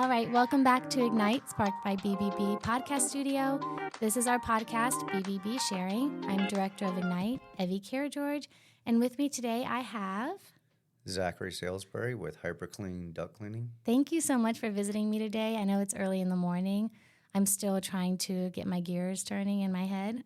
All right, welcome back to Ignite, sparked by BBB Podcast Studio. This is our podcast, BBB Sharing. I'm Director of Ignite, Evie George, and with me today I have... Zachary Sailsbury with Hyper Clean Duct Cleaning. Thank you so much for visiting me today. I know it's early in the morning. I'm still trying to get my gears turning in my head.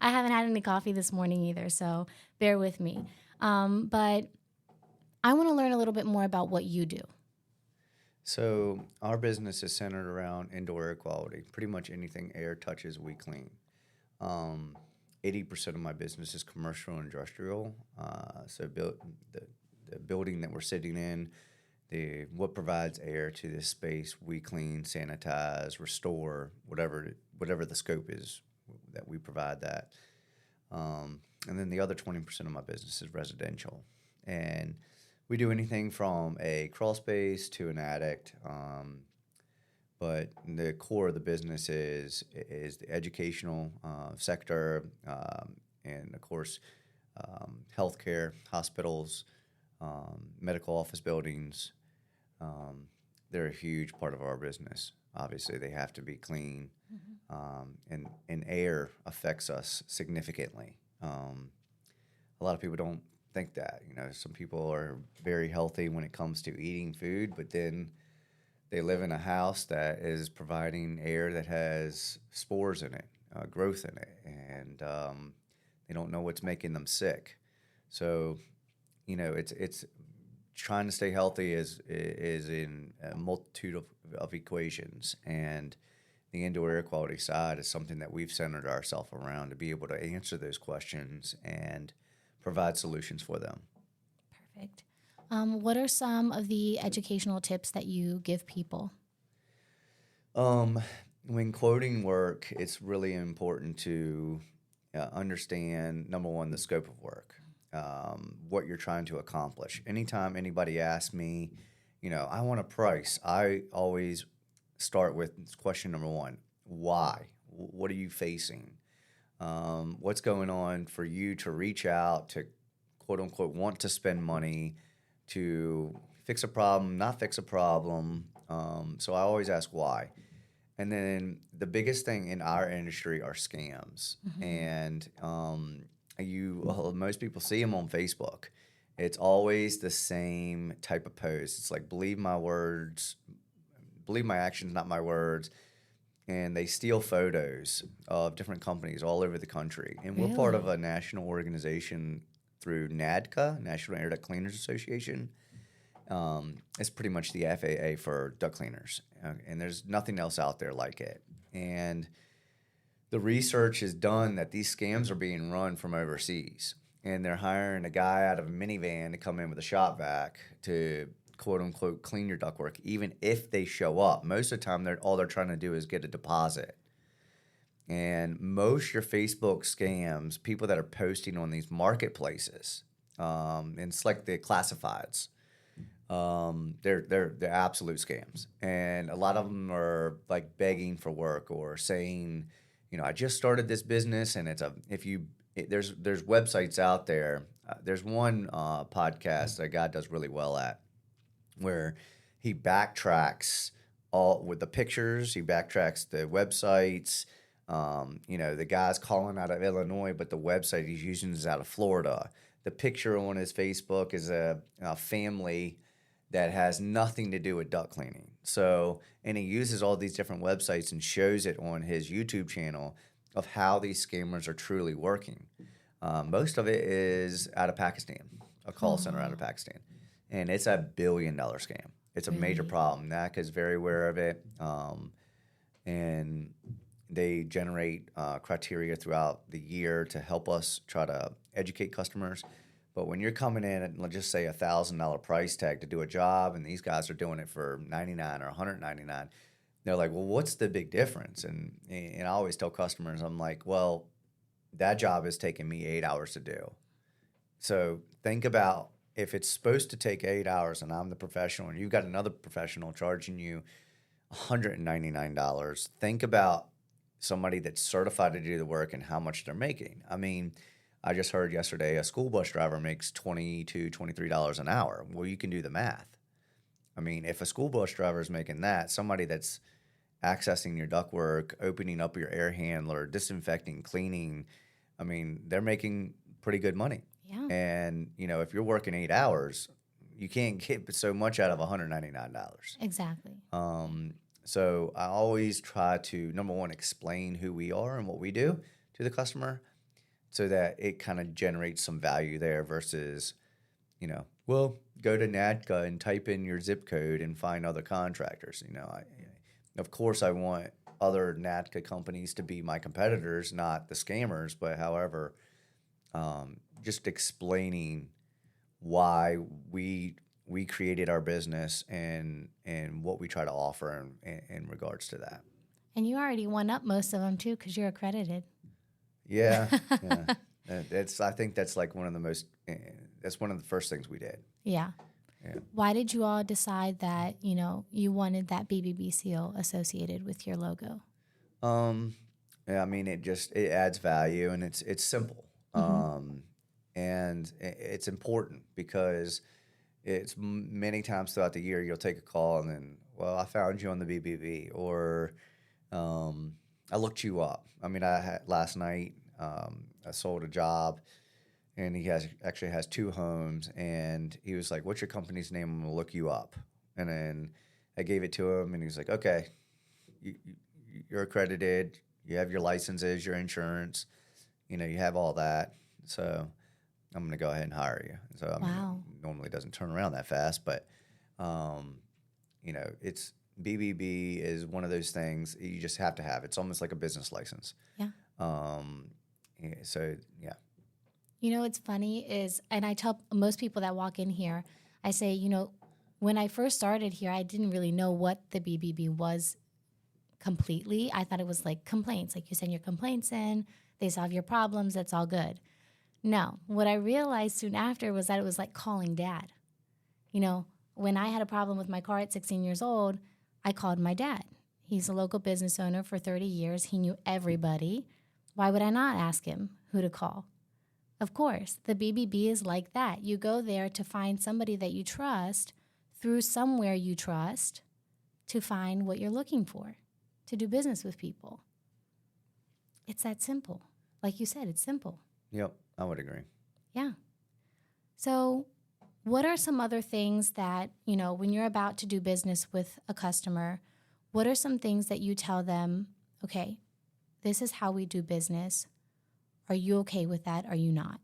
I haven't had any coffee this morning either, so bear with me. But I want to learn a little bit more about what you do. So our business is centered around indoor air quality. Pretty much anything air touches, we clean. 80% of my business is commercial and industrial. The building that we're sitting in, what provides air to this space, we clean, sanitize, restore, whatever the scope is that we provide that. And then the other 20% of my business is residential. And we do anything from a crawl space to an attic, but the core of the business is the educational sector, and of course, healthcare, hospitals, medical office buildings. They're a huge part of our business. Obviously, they have to be clean, and air affects us significantly. A lot of people don't think that. Some people are very healthy when it comes to eating food, but then they live in a house that is providing air that has spores in it, growth in it, and they don't know what's making them sick. So, it's trying to stay healthy is in a multitude of equations, and the indoor air quality side is something that we've centered ourselves around to be able to answer those questions and provide solutions for them. Perfect. What are some of the educational tips that you give people? When quoting work, it's really important to understand, number one, the scope of work, what you're trying to accomplish. Anytime anybody asks me, I want a price, I always start with question number one: why? What are you facing? What's going on for you to reach out to, quote unquote, want to spend money to fix a problem, not fix a problem. So I always ask why. And then the biggest thing in our industry are scams. And most people see them on Facebook. It's always the same type of post. It's like, believe my actions, not my words. And they steal photos of different companies all over the country. And we're part of a national organization through NADCA, National Air Duct Cleaners Association. It's pretty much the FAA for duct cleaners. And there's nothing else out there like it. And the research is done that these scams are being run from overseas. And they're hiring a guy out of a minivan to come in with a shop vac to, quote unquote, clean your ductwork, even if they show up. Most of the time, all they're trying to do is get a deposit. And most your Facebook scams, people that are posting on these marketplaces, and it's like the classifieds, they're absolute scams. And a lot of them are like begging for work or saying, I just started this business, and there's websites out there. There's one podcast that a guy does really well at, where he backtracks all with the pictures, he backtracks the websites. The guy's calling out of Illinois, but the website he's using is out of Florida. The picture on his Facebook is a family that has nothing to do with duct cleaning. So, and he uses all these different websites and shows it on his YouTube channel of how these scammers are truly working. Most of it is out of Pakistan, a call center out of Pakistan. And it's a $1 billion scam. It's a major problem. NACA is very aware of it. And they generate criteria throughout the year to help us try to educate customers. But when you're coming in at, let's just say, $1,000 price tag to do a job, and these guys are doing it for $99 or $199, they're like, well, what's the big difference? And I always tell customers, I'm like, well, that job is taking me 8 hours to do. So think about, if it's supposed to take 8 hours and I'm the professional and you've got another professional charging you $199, think about somebody that's certified to do the work and how much they're making. I mean, I just heard yesterday a school bus driver makes $22, $23 an hour. Well, you can do the math. I mean, if a school bus driver is making that, somebody that's accessing your ductwork, opening up your air handler, disinfecting, cleaning, I mean, they're making pretty good money. Yeah, And, if you're working 8 hours, you can't get so much out of $199. exactly. So I always try to, number one, explain who we are and what we do to the customer so that it kind of generates some value there versus, well, go to NADCA and type in your zip code and find other contractors. Of course, I want other NADCA companies to be my competitors, not the scammers. But however, just explaining why we created our business and what we try to offer in regards to that. And you already won up most of them too because you're accredited. Yeah, yeah. I think that's like one of the most. That's one of the first things we did. Yeah. Yeah. Why did you all decide that, you wanted that BBB seal associated with your logo? Yeah, I mean, it adds value and it's simple. And it's important because it's many times throughout the year you'll take a call and then, well, I found you on the BBB or I looked you up. I mean, last night I sold a job and he actually has 2 homes and he was like, "What's your company's name? I'm gonna look you up." And then I gave it to him and he was like, "Okay, you're accredited. You have your licenses, your insurance. You have all that. So I'm going to go ahead and hire you." So I mean, Wow. it normally doesn't turn around that fast, but it's BBB is one of those things you just have to have. It's almost like a business license. Yeah. So yeah. What's funny is, and I tell most people that walk in here, I say, when I first started here, I didn't really know what the BBB was completely. I thought it was like complaints. Like you send your complaints in, they solve your problems, that's all good. No, what I realized soon after was that it was like calling dad. When I had a problem with my car at 16 years old, I called my dad. He's a local business owner for 30 years. He knew everybody. Why would I not ask him who to call? Of course, the BBB is like that. You go there to find somebody that you trust through somewhere you trust to find what you're looking for, to do business with people. It's that simple. Like you said, it's simple. Yep, I would agree. Yeah. So what are some other things that, when you're about to do business with a customer, what are some things that you tell them, okay, this is how we do business. Are you okay with that? Are you not?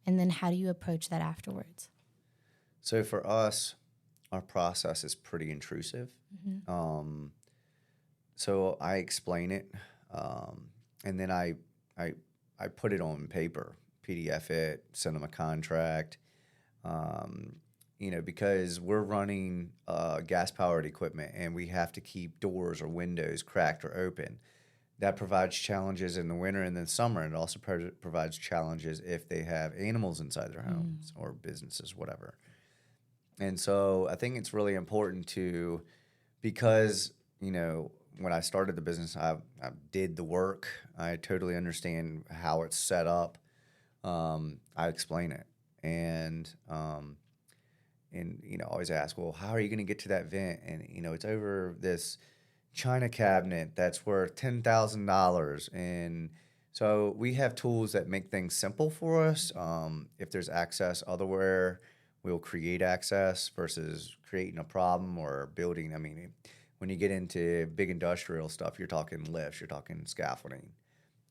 And then how do you approach that afterwards? So for us, our process is pretty intrusive. So I explain it, and then I put it on paper, PDF it, send them a contract, because we're running gas-powered equipment and we have to keep doors or windows cracked or open. That provides challenges in the winter and then summer, and it also provides challenges if they have animals inside their homes or businesses, whatever. And so I think it's really important because, when I started the business, I did the work. I totally understand how it's set up. I explain it. And always ask, well, how are you going to get to that vent? And, it's over this China cabinet that's worth $10,000. And so we have tools that make things simple for us. If there's access otherwhere, we'll create access versus creating a problem or building. I mean, when you get into big industrial stuff, you're talking lifts, you're talking scaffolding.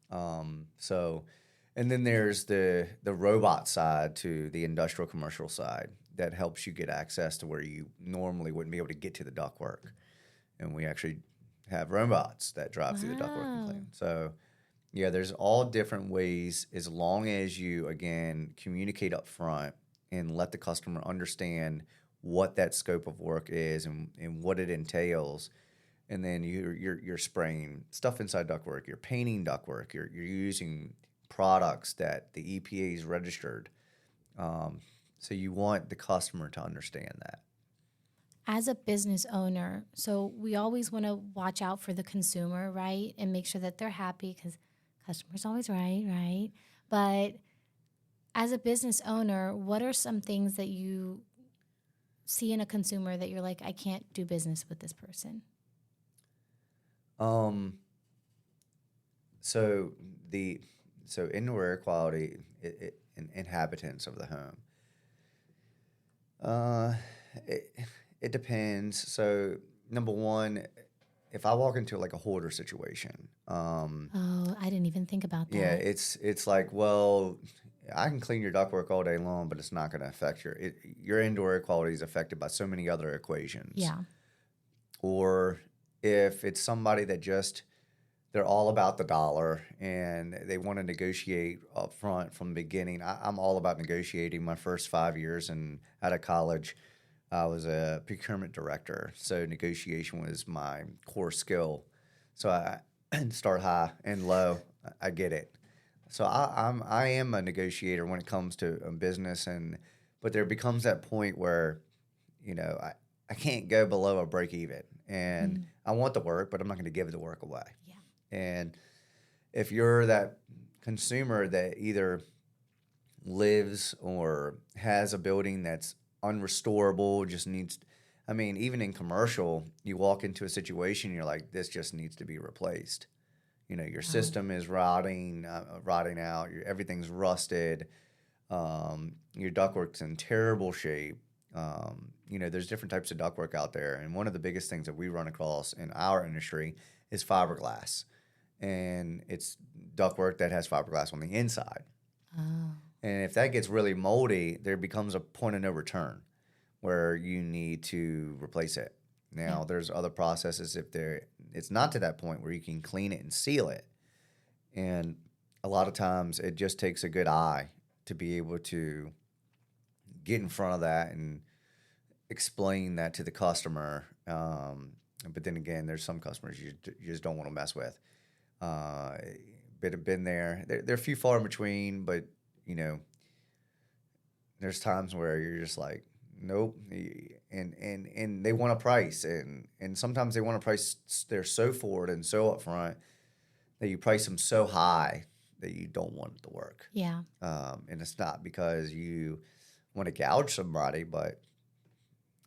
And then there's the robot side to the industrial commercial side that helps you get access to where you normally wouldn't be able to get to the ductwork. And we actually have robots that drive through the ductwork and clean. So, yeah, there's all different ways as long as you, again, communicate up front and let the customer understand what that scope of work is and what it entails. And then you're spraying stuff inside ductwork, you're painting ductwork, you're using products that the EPA is registered. So you want the customer to understand that. As a business owner, so we always want to watch out for the consumer, right? And make sure that they're happy because customer's always right? But as a business owner, what are some things that you see in a consumer that you're like, I can't do business with this person? So the so indoor air quality inhabitants of the home. Uh, it, it depends. So number one, if I walk into like a hoarder situation, Oh, I didn't even think about yeah, that. it's like, well, I can clean your ductwork all day long, but it's not going to affect your indoor air quality is affected by so many other equations. Yeah. Or if it's somebody that just they're all about the dollar and they want to negotiate up front from the beginning. I'm all about negotiating. My first 5 years and out of college, I was a procurement director, so negotiation was my core skill. So I start high and low. I get it. So I am a negotiator when it comes to business, but there becomes that point where I can't go below a break even, and Mm, I want the work, but I'm not going to give the work away. yeah. And if you're that consumer that either lives or has a building that's unrestorable, just needs, I mean, even in commercial, you walk into a situation, you're like, this just needs to be replaced. Your Wow. system is rotting out, everything's rusted, your ductwork's in terrible shape. There's different types of ductwork out there. And one of the biggest things that we run across in our industry is fiberglass. And it's ductwork that has fiberglass on the inside. Oh, And if that gets really moldy, there becomes a point of no return where you need to replace it. yeah. Now, there's other processes it's not to that point where you can clean it and seal it. And a lot of times it just takes a good eye to be able to get in front of that and explain that to the customer. But then again, there's some customers you just don't want to mess with. Uh, been there. They're few far in between, but you know, there's times where you're just like, nope. And they want a price, and sometimes they want a price. They're so forward and so upfront that you price them so high that you don't want it to work. Yeah. And it's not because you want to gouge somebody, but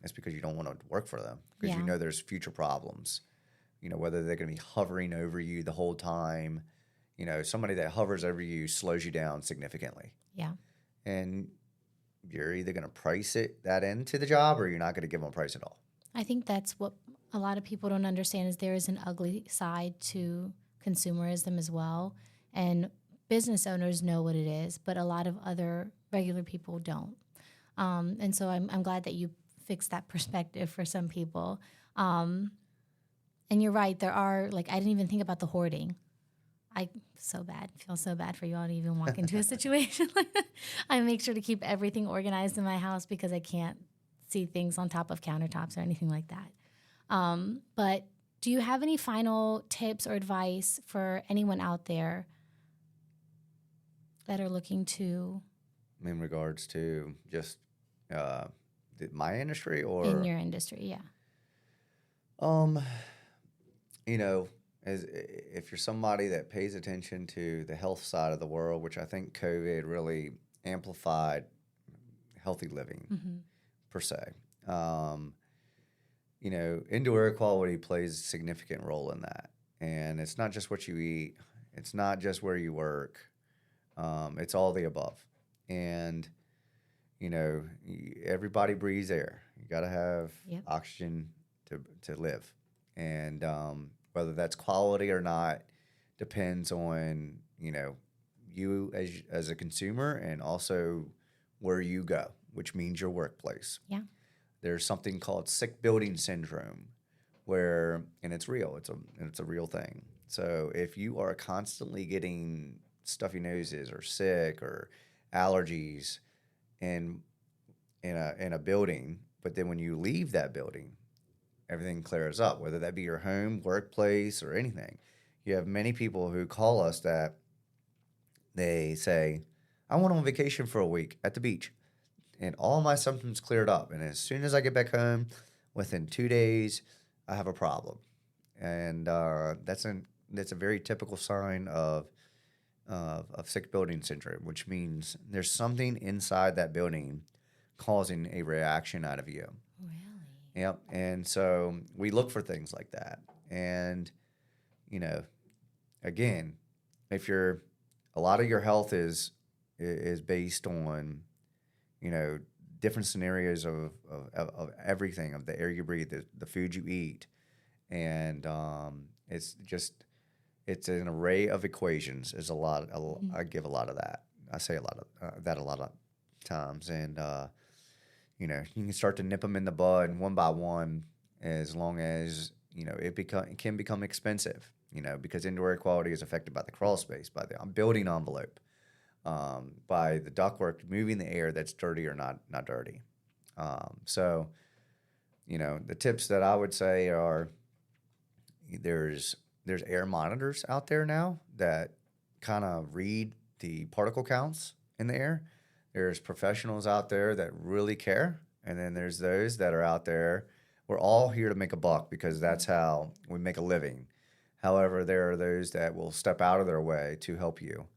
it's because you don't want to work for them because Yeah. there's future problems. Whether they're going to be hovering over you the whole time. Somebody that hovers over you slows you down significantly. Yeah. And you're either going to price that into the job or you're not going to give them a price at all. I think that's what a lot of people don't understand is there is an ugly side to consumerism as well. And business owners know what it is, but a lot of other regular people don't. And so I'm glad that you fixed that perspective for some people. Um, and you're right. There are, like, I didn't even think about the hoarding. I feel so bad for you all to even walk into a situation like that. I make sure to keep everything organized in my house because I can't see things on top of countertops or anything like that. But do you have any final tips or advice for anyone out there that are looking to In regards to just uh, my industry in or, your industry? Yeah. um, you know, as if you're somebody that pays attention to the health side of the world, which I think COVID really amplified healthy living Mm-hmm. per se. Um, Indoor air quality plays a significant role in that. And it's not just what you eat, it's not just where you work, it's all the above. And, everybody breathes air. You got to have Yep. oxygen to live. And whether that's quality or not depends on, you as a consumer and also where you go, which means your workplace. Yeah. There's something called sick building syndrome and it's real. It's a real thing. So if you are constantly getting stuffy noses or sick or allergies in a building, but then when you leave that building, everything clears up, whether that be your home, workplace, or anything. You have many people who call us that they say, I went on vacation for a week at the beach and all my symptoms cleared up. And as soon as I get back home, within 2 days, I have a problem. And that's a very typical sign of sick building syndrome, which means there's something inside that building causing a reaction out of you. Yep. And so we look for things like that. And, you know, again, if you're a lot of your health is based on, you know, different scenarios of everything, of the air you breathe, the food you eat. And it's an array of equations. Is a lot. I give a lot of that. I say a lot of that a lot of times. And, you know, you can start to nip them in the bud one by one, as long as, you know, it can become expensive, you know, because indoor air quality is affected by the crawl space, by the building envelope, by the ductwork moving the air that's dirty or not dirty. So, you know, the tips that I would say are there's air monitors out there now that kind of read the particle counts in the air. There's professionals out there that really care, and then there's those that are out there. We're all here to make a buck because that's how we make a living. However, there are those that will step out of their way to help you.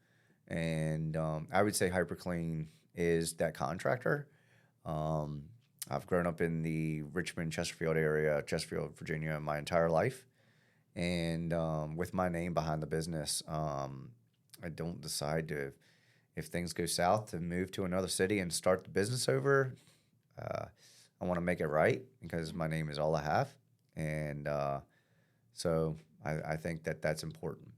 And I would say Hyper Clean is that contractor. I've grown up in the Richmond, Chesterfield area, Chesterfield, Virginia, my entire life. And with my name behind the business, I don't decide to, if things go south, to move to another city and start the business over. I want to make it right because my name is all I have. And so I think that that's important.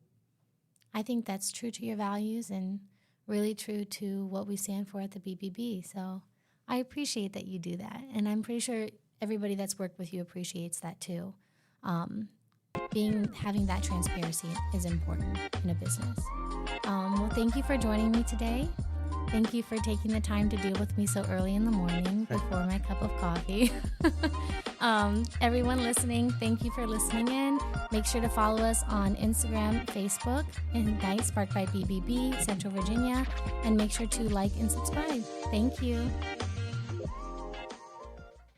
I think that's true to your values and really true to what we stand for at the BBB. So I appreciate that you do that. And I'm pretty sure everybody that's worked with you appreciates that too. Having that transparency is important in a business. Well, thank you for joining me today. Thank you for taking the time to deal with me so early in the morning before my cup of coffee. Everyone listening, thank you for listening in. Make sure to follow us on Instagram, Facebook, Ignite Sparked by BBB, Central Virginia, and make sure to like and subscribe. Thank you.